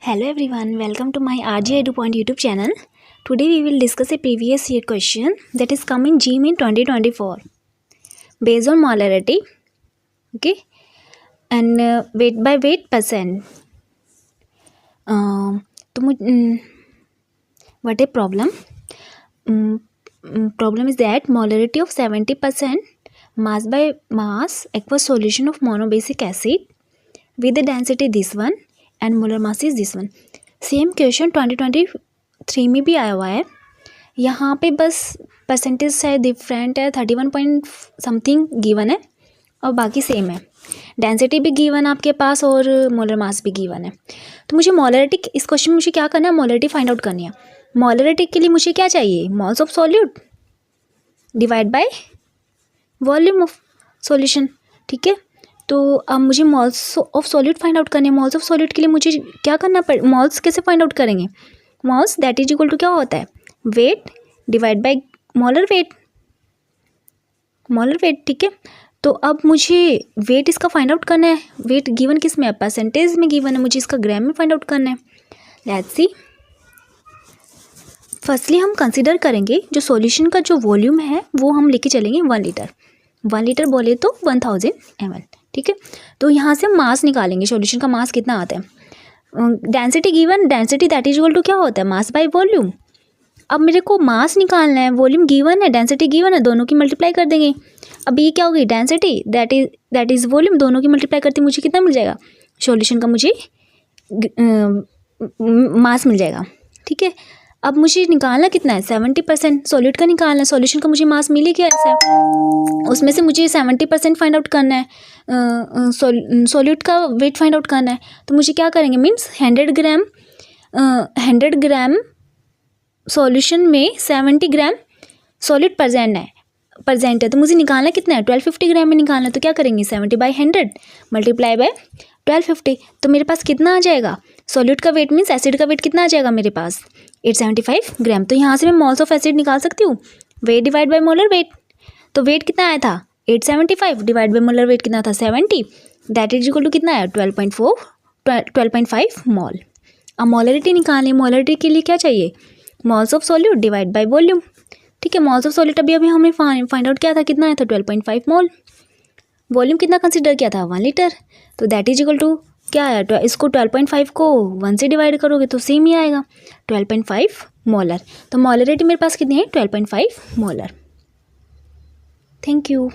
Hello everyone, welcome to my RJ Edu Point YouTube channel. Today we will discuss a previous year question that is coming GM in 2024 based on molarity, okay, and weight by weight percent. What a problem? Problem is that molarity of 70% mass by mass aqueous solution of monobasic acid with the density this one and molar mass is this one. Same question 2023 में भी आया हुआ है. यहाँ पे बस percentage है different है, 31 पॉइंट समथिंग गिवन है और बाकी सेम है. डेंसिटी भी गिवन आपके पास और मोलर मास भी गिवन है. तो मुझे मोलरिटी, इस क्वेश्चन में मुझे क्या करना है, मोलरिटी फाइंड आउट करनी है. मोलरिटी के लिए मुझे क्या चाहिए, moles of solute divide by volume of solution. ठीक है, तो अब मुझे moles of solute find out करने हैं. मोल्स ऑफ सॉल्यूट के लिए मुझे क्या करना पड़े, मोल्स कैसे फाइंड आउट करेंगे. Moles that is equal to क्या होता है, weight divide by molar weight. Molar weight, ठीक है. तो अब मुझे वेट इसका फाइंड आउट करना है. वेट गिवन किस में है, परसेंटेज में गिवन है, मुझे इसका ग्राम में फाइंड आउट करना है. Let's see. फर्स्टली हम कंसिडर करेंगे जो सॉल्यूशन का जो वॉल्यूम है वो हम लेके चलेंगे 1 लीटर. 1 लीटर बोले तो 1000 ml. ठीक है, तो यहाँ से हम मास निकालेंगे, सॉल्यूशन का मास कितना आता है. Density given, density that is equal to क्या होता है, मास बाय वॉल्यूम. अब मेरे को मास निकालना है, वॉल्यूम गिवन है, डेंसिटी गिवन है, दोनों की मल्टीप्लाई कर देंगे. अब ये क्या होगी, डेंसिटी दैट इज वॉल्यूम, दोनों की मल्टीप्लाई करते मुझे कितना मिल जाएगा, सॉल्यूशन का मुझे मास मिल जाएगा. ठीक है, अब मुझे निकालना कितना है, 70% सॉल्यूट का निकालना है. सॉल्यूशन का मुझे मास मिले क्या ऐसा, उसमें से मुझे 70% फाइंड आउट करना है. सॉल्यूट का वेट फाइंड आउट करना है. तो मुझे क्या करेंगे, मीन्स 100 ग्राम सॉल्यूशन में 70 ग्राम सॉल्यूट प्रेजेंट है. तो मुझे निकालना कितना है, 1250 ग्राम में निकालना है. तो क्या करेंगे, 70/100 मल्टीप्लाई बाय 1250. तो मेरे पास कितना आ जाएगा, सॉल्यूट का वेट मीन्स एसिड का वेट कितना आ जाएगा मेरे पास, 875 ग्राम. तो यहाँ से मैं मोल्स ऑफ एसिड निकाल सकती हूँ, wait divide by molar wait. तो वेट कितना आया था, 875 डिवाइड बाय मोलर वेट कितना था, 70. दैट इज इक्वल टू कितना है, 12.5 मोल. अब मोलरिटी निकालें. मोलरिटी के लिए क्या चाहिए, moles of solute divide by volume. ठीक है, मोल्स ऑफ सॉल्यूट अभी हमने फाइंड आउट किया था, कितना आया था, 12.5 मोल. वॉल्यूम कितना कंसिडर किया था, 1 लीटर. तो दैट इज इक्वल टू क्या आया, इसको 12.5 को 1 से डिवाइड करोगे तो सेम ही आएगा, 12.5 मोलर. तो मोलरिटी मेरे पास कितनी है, 12.5 मोलर. Thank you.